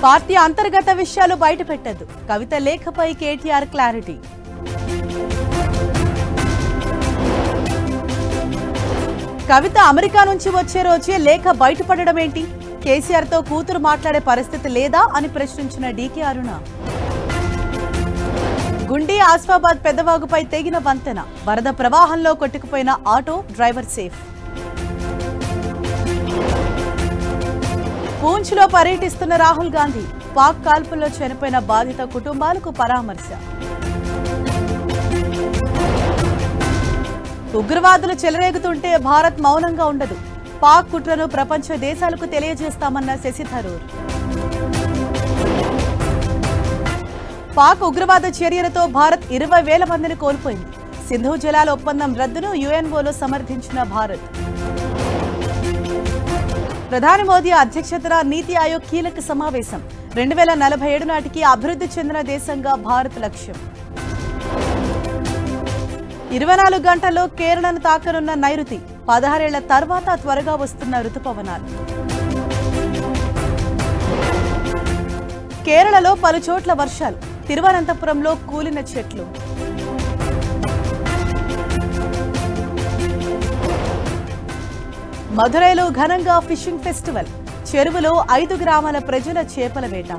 Party అంతర్గత విషయాలు బయటపెట్టద్దు, కవిత లేఖపై KTR clarity. కవిత America నుంచి వచ్చే రోజే లేఖ బయటపడడం ఏంటి? కేసీఆర్ తో కూతురు మాట్లాడే పరిస్థితి లేదా అని ప్రశ్నించిన డీకే అరుణ. గుండి ఆస్ఫాబాద్ పెద్దవాగుపై తెగిన వంతెన, వరద ప్రవాహంలో కొట్టుకుపోయిన ఆటో డ్రైవర్ సేఫ్. పూంచ్లో పర్యటిస్తున్న రాహుల్ గాంధీ, పాక్ కాల్పుల్లో చనిపోయిన బాధిత కుటుంబాలకు పరామర్శ. ఉగ్రవాదులు చెలరేగుతుంటే భారత్ మౌనంగా ఉండదు, పాక్ కుట్రను ప్రపంచ దేశాలకు తెలియజేస్తామన్న శశి థరూర్. పాక్ ఉగ్రవాద చర్యలతో భారత్ 20,000 మందిని కోల్పోయింది. సింధు జలాల ఒప్పందం రద్దును యుఎన్ఓలో సమర్థించిన భారత్. ప్రధాని మోదీ అధ్యక్షతన నీతి ఆయోగ్ కీలక సమావేశం. 2047 నాటికి అభివృద్ధి చెందిన దేశంగా భారత్ లక్ష్యం. 24 గంటల్లో కేరళను తాకనున్న నైరుతి, 16 ఏళ్ల తర్వాత త్వరగా వస్తున్న రుతుపవనాలు. కేరళలో పలు చోట్ల వర్షాలు, తిరువనంతపురంలో కూలిన చెట్లు. మదురైలో ఘనంగా ఫిషింగ్ ఫెస్టివల్, చెరువులో 5 గ్రామాల ప్రజల చేపల వేట.